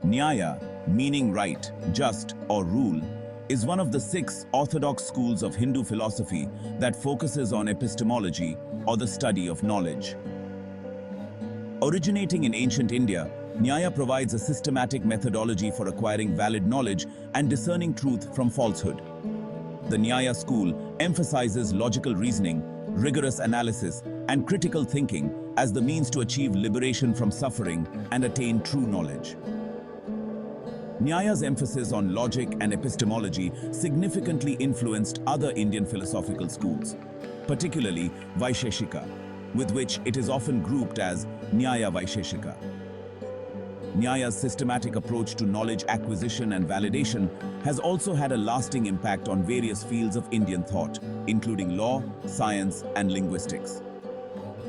Nyaya, meaning right, just, or rule, is one of the 6 orthodox schools of Hindu philosophy that focuses on epistemology, or the study of knowledge. Originating in ancient India, Nyaya provides a systematic methodology for acquiring valid knowledge and discerning truth from falsehood. The Nyaya school emphasizes logical reasoning, rigorous analysis, and critical thinking as the means to achieve liberation from suffering and attain true knowledge. Nyaya's emphasis on logic and epistemology significantly influenced other Indian philosophical schools, particularly Vaisheshika, with which it is often grouped as Nyaya Vaisheshika. Nyaya's systematic approach to knowledge acquisition and validation has also had a lasting impact on various fields of Indian thought, including law, science, and linguistics.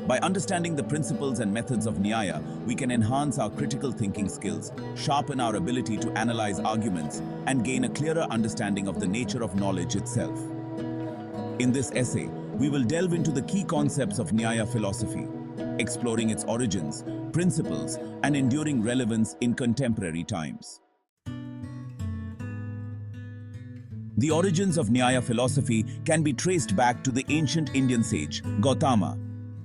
By understanding the principles and methods of Nyaya, we can enhance our critical thinking skills, sharpen our ability to analyze arguments, and gain a clearer understanding of the nature of knowledge itself. In this essay, we will delve into the key concepts of Nyaya philosophy, exploring its origins, principles, and enduring relevance in contemporary times. The origins of Nyaya philosophy can be traced back to the ancient Indian sage, Gautama,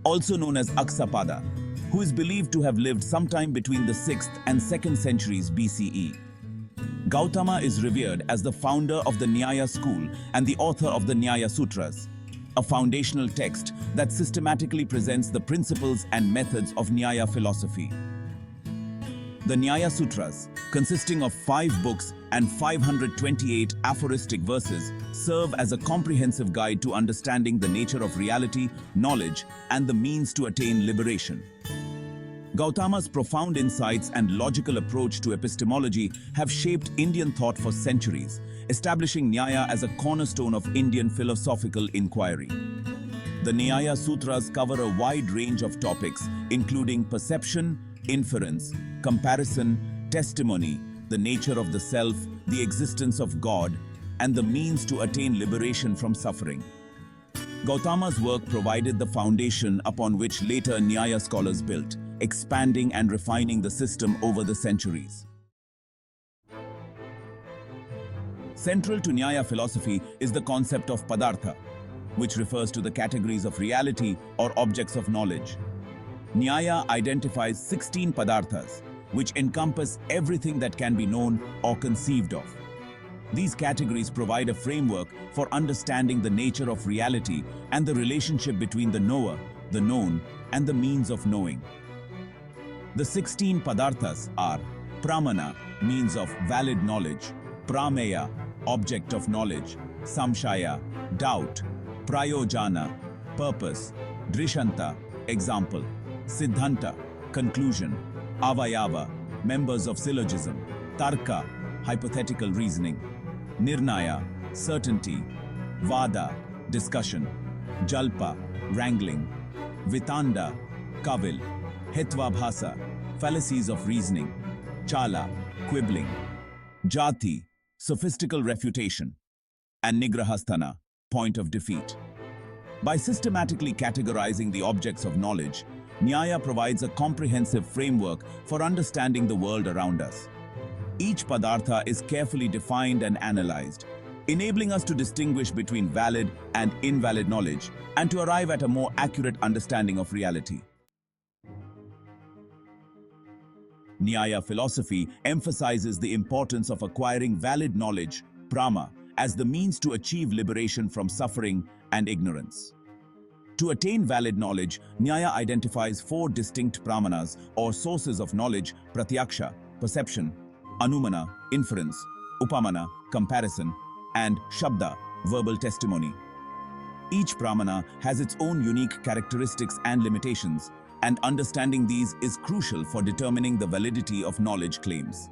also known as Arthapatti, who is believed to have lived sometime between the 6th and 2nd centuries BCE. Gautama is revered as the founder of the Nyaya school and the author of the Nyaya Sutras, a foundational text that systematically presents the principles and methods of Nyaya philosophy. The Nyaya Sutras, consisting of 5 books and 528 aphoristic verses, serve as a comprehensive guide to understanding the nature of reality, knowledge, and the means to attain liberation. Gautama's profound insights and logical approach to epistemology have shaped Indian thought for centuries, establishing Nyaya as a cornerstone of Indian philosophical inquiry. The Nyaya Sutras cover a wide range of topics, including perception, inference, comparison, testimony, the nature of the self, the existence of God, and the means to attain liberation from suffering. Gautama's work provided the foundation upon which later Nyaya scholars built, expanding and refining the system over the centuries. Central to Nyaya philosophy is the concept of Padartha, which refers to the categories of reality or objects of knowledge. Nyaya identifies 16 Padarthas, which encompass everything that can be known or conceived of. These categories provide a framework for understanding the nature of reality and the relationship between the knower, the known, and the means of knowing. The 16 Padarthas are pramana, means of valid knowledge; prameya, object of knowledge; samshaya, doubt; prayojana, purpose; drishanta, example; siddhanta, conclusion; avayava, members of syllogism; tarka, hypothetical reasoning; nirnaya, certainty; vada, discussion; jalpa, wrangling; vitanda, kavil; hitvabhasa, fallacies of reasoning; chala, quibbling; jati, sophistical refutation; and nigrahasthana, point of defeat. By systematically categorizing the objects of knowledge, Nyaya provides a comprehensive framework for understanding the world around us. Each Padartha is carefully defined and analyzed, enabling us to distinguish between valid and invalid knowledge and to arrive at a more accurate understanding of reality. Nyaya philosophy emphasizes the importance of acquiring valid knowledge, prama, as the means to achieve liberation from suffering and ignorance. To attain valid knowledge, Nyaya identifies 4 distinct pramanas or sources of knowledge: pratyaksha, perception; anumana, inference; upamana, comparison; and Shabda, verbal testimony. Each pramana has its own unique characteristics and limitations, and understanding these is crucial for determining the validity of knowledge claims.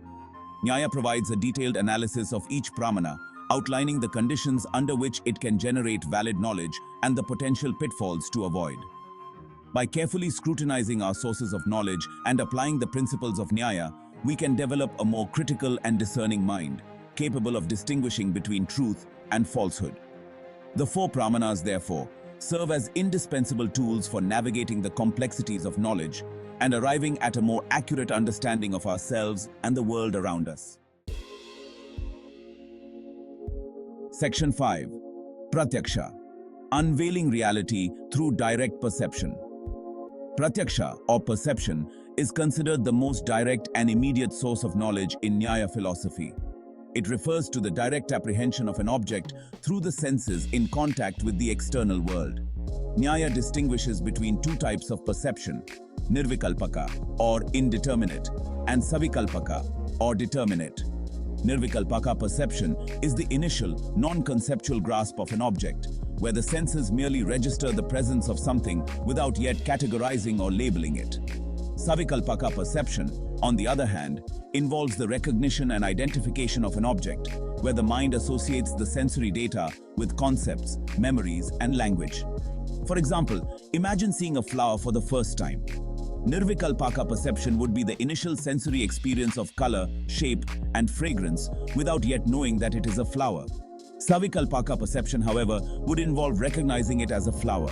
Nyaya provides a detailed analysis of each pramana, outlining the conditions under which it can generate valid knowledge and the potential pitfalls to avoid. By carefully scrutinizing our sources of knowledge and applying the principles of Nyaya, we can develop a more critical and discerning mind, capable of distinguishing between truth and falsehood. The 4 pramanas, therefore, serve as indispensable tools for navigating the complexities of knowledge and arriving at a more accurate understanding of ourselves and the world around us. Section 5. Pratyaksha. Unveiling reality through direct perception. Pratyaksha, or perception, is considered the most direct and immediate source of knowledge in Nyaya philosophy. It refers to the direct apprehension of an object through the senses in contact with the external world. Nyaya distinguishes between two types of perception, nirvikalpaka, or indeterminate, and savikalpaka, or determinate. Nirvikalpaka perception is the initial, non-conceptual grasp of an object, where the senses merely register the presence of something without yet categorizing or labeling it. Savikalpaka perception, on the other hand, involves the recognition and identification of an object, where the mind associates the sensory data with concepts, memories, and language. For example, imagine seeing a flower for the first time. Nirvikalpaka perception would be the initial sensory experience of color, shape, and fragrance without yet knowing that it is a flower. Savikalpaka perception, however, would involve recognizing it as a flower,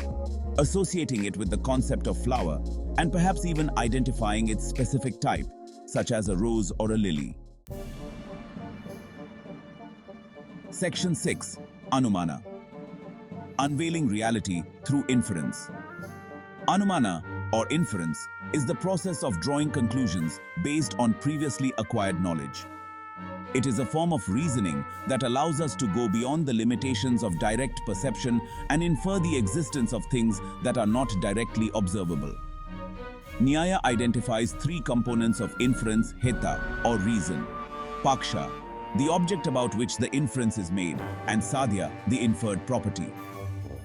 associating it with the concept of flower, and perhaps even identifying its specific type, such as a rose or a lily. Section 6. Anumana. Unveiling reality through inference. Anumana, or inference, is the process of drawing conclusions based on previously acquired knowledge. It is a form of reasoning that allows us to go beyond the limitations of direct perception and infer the existence of things that are not directly observable. Nyaya identifies three components of inference: heta, or reason; paksha, the object about which the inference is made; and sadhya, the inferred property.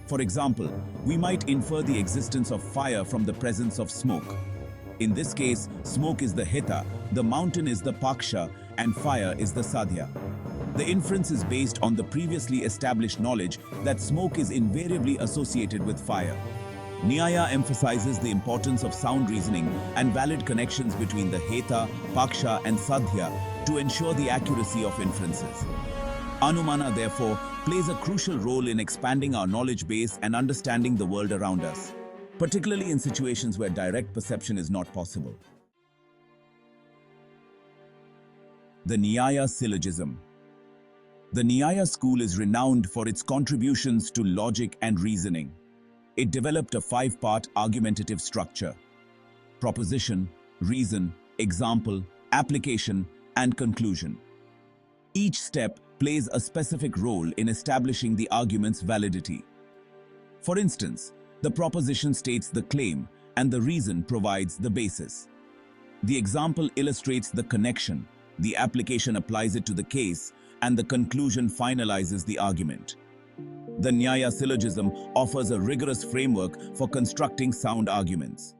For example, we might infer the existence of fire from the presence of smoke. In this case, smoke is the heta, the mountain is the paksha, and fire is the sadhya. The inference is based on the previously established knowledge that smoke is invariably associated with fire. Nyaya emphasizes the importance of sound reasoning and valid connections between the heta, paksha, and sadhya to ensure the accuracy of inferences. Anumana, therefore, plays a crucial role in expanding our knowledge base and understanding the world around us, particularly in situations where direct perception is not possible. The Nyaya Syllogism. The Nyaya school is renowned for its contributions to logic and reasoning. It developed a five-part argumentative structure: proposition, reason, example, application, and conclusion. Each step plays a specific role in establishing the argument's validity. For instance, the proposition states the claim, and the reason provides the basis. The example illustrates the connection, the application applies it to the case, and the conclusion finalizes the argument. The Nyaya Syllogism offers a rigorous framework for constructing sound arguments.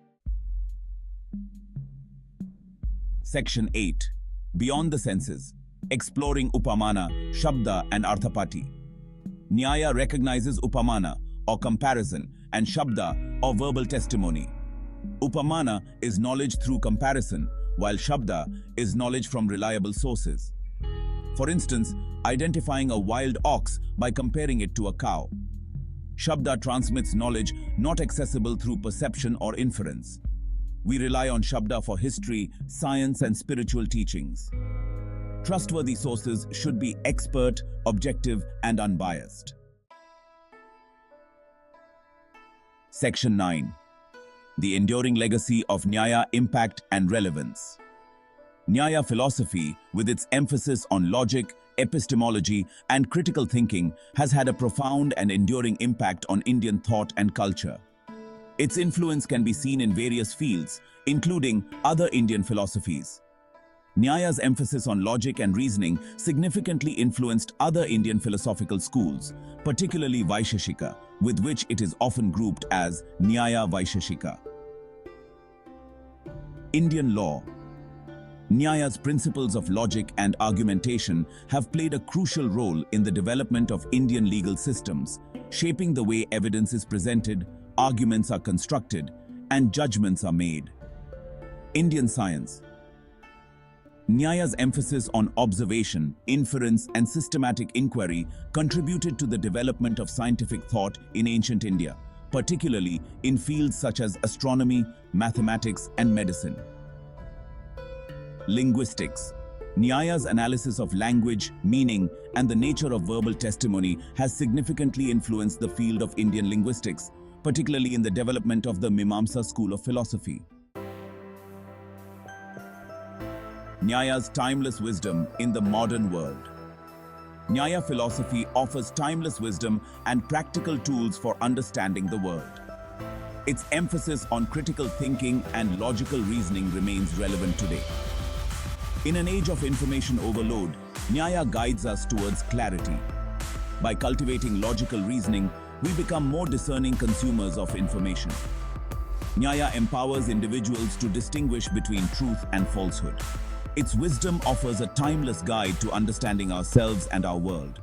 Section 8. Beyond the senses. Exploring Upamana, Shabda, and Arthapatti. Nyaya recognizes Upamana, or comparison, and Shabda, or verbal testimony. Upamana is knowledge through comparison, while Shabda is knowledge from reliable sources. For instance, identifying a wild ox by comparing it to a cow. Shabda transmits knowledge not accessible through perception or inference. We rely on Shabda for history, science, and spiritual teachings. Trustworthy sources should be expert, objective, and unbiased. Section 9. The enduring legacy of Nyaya: impact and relevance. Nyaya philosophy, with its emphasis on logic, epistemology, and critical thinking, has had a profound and enduring impact on Indian thought and culture. Its influence can be seen in various fields, including other Indian philosophies. Nyaya's emphasis on logic and reasoning significantly influenced other Indian philosophical schools, particularly Vaisheshika, with which it is often grouped as Nyaya Vaisheshika. Indian law. Nyaya's principles of logic and argumentation have played a crucial role in the development of Indian legal systems, shaping the way evidence is presented, arguments are constructed, and judgments are made. Indian science. Nyaya's emphasis on observation, inference, and systematic inquiry contributed to the development of scientific thought in ancient India, particularly in fields such as astronomy, mathematics, and medicine. Linguistics. Nyaya's analysis of language, meaning, and the nature of verbal testimony has significantly influenced the field of Indian linguistics, particularly in the development of the Mimamsa school of philosophy. Nyaya's timeless wisdom in the modern world. Nyaya philosophy offers timeless wisdom and practical tools for understanding the world. Its emphasis on critical thinking and logical reasoning remains relevant today. In an age of information overload, Nyaya guides us towards clarity. By cultivating logical reasoning, we become more discerning consumers of information. Nyaya empowers individuals to distinguish between truth and falsehood. Its wisdom offers a timeless guide to understanding ourselves and our world.